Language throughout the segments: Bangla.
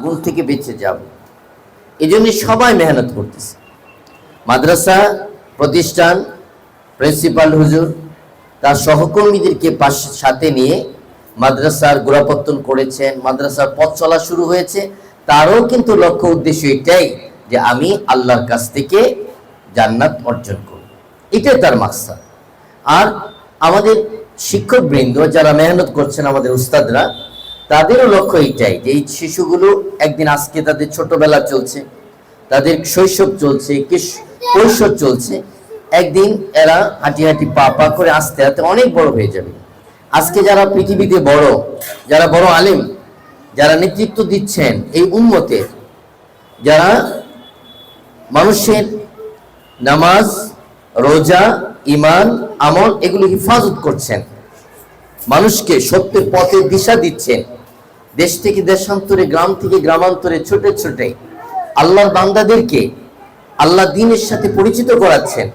আগুন থেকে বেঁচে যাব। এই জন্য সবাই মেহনত করতেছে। মাদ্রাসা প্রতিষ্ঠান, প্রিন্সিপাল হুজুর তার সহকর্মীদেরকে সাথে নিয়ে মাদ্রাসার গোড়াপত্তন করেছেন, মাদ্রাসার পথ চলা শুরু হয়েছে। তারও কিন্তু লক্ষ্য উদ্দেশ্য এটাই যে আমি আল্লাহর কাছ থেকে জান্নাত অর্জন করব, এটাই তার মাকসাদ। আর আমাদের শিক্ষকবৃন্দ যারা মেহনত করছেন, আমাদের উস্তাদরা, তাদেরও লক্ষ্য এইটাই যে এই শিশুগুলো একদিন, আজকে তাদের ছোটবেলা চলছে, তাদের শৈশব চলছে, কৈশোর চলছে, একদিন এরা হাঁটি হাঁটি পা পা করে আস্তে আস্তে অনেক বড় হয়ে যাবে। আজকে যারা পৃথিবীতে বড়, যারা বড় আলেম, যারা নেতৃত্ব দিচ্ছেন এই উম্মতের, যারা মানুষের নামাজ, রোজা, ঈমান, আমল এগুলো হিফাজত করছেন, মানুষকে সত্যের পথে দিশা দিচ্ছেন, দেশ থেকে দেশান্তরে, গ্রাম থেকে গ্রামান্তরে ছোটে ছোটে আল্লাহর বান্দাদেরকে আল্লাহ দ্বীনের সাথে পরিচিত করাচ্ছেন,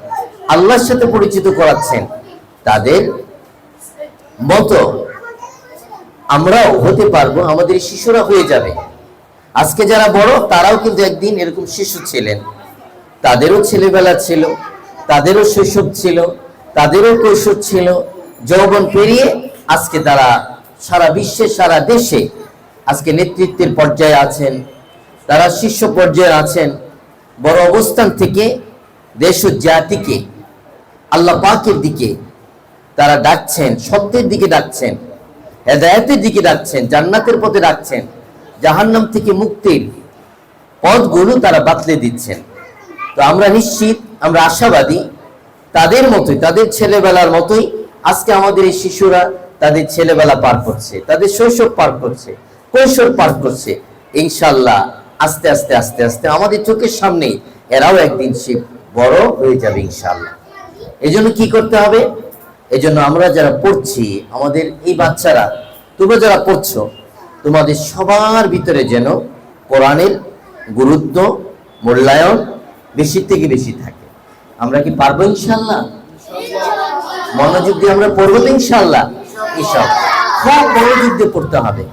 আল্লাহর সাথে পরিচিত করাচ্ছেন, তাদের মতো আমরাও হতে পারবো, আমাদের শিশুরা হয়ে যাবে। আজকে যারা বড় তারাও কিন্তু একদিন এরকম শিশু ছিলেন, তাদেরও ছেলেবেলা ছিল, তাদেরও শৈশব ছিল, তাদেরও কৈশোর ছিল, যৌবন পেরিয়ে আজকে তারা সারা বিশ্বে, সারা দেশে আজকে নেতৃত্বের পর্যায়ে আছেন, তারা শীর্ষ পর্যায়ে আছেন। বড় অবস্থান থেকে দেশ ও জাতিকে আল্লাহ পাকের দিকে তারা ডাকছেন, সত্যের দিকে ডাকছেন, হেদায়েতের দিকে ডাকছেন, জান্নাতের পথে ডাকছেন, জাহান্নাম থেকে মুক্তির পথগুলো তারা বাতলে দিচ্ছেন। তো আমরা নিশ্চিত, আমরা আশাবাদী, তাদের মতোই, তাদের ছেলেবেলার মতোই আজকে আমাদের এই শিশুরা তাদের ছেলেবেলা পার করছে, তাদের শৈশব পার করছে, কৈশোর পার করছে। ইনশাআল্লাহ আস্তে আস্তে আস্তে আস্তে আমাদের চোখের সামনেই এরাও একদিন সে বড় হয়ে যাবে ইনশাআল্লাহ। এই জন্য কি করতে হবে? এই জন্য আমরা যারা পড়ছি, আমাদের এই বাচ্চারা, তোমরা যারা পড়ছো, তোমাদের সবার ভিতরে যেন কোরআনের গুরুত্ব, মূল্যায়ন বেশি থেকে বেশি থাকে। আমরা কি পারবো ইনশাআল্লাহ? মনোযোগ দিয়ে আমরা পড়বো তো ইনশাআল্লাহ। খুব মনোযোগ দিয়ে পড়তে হবে।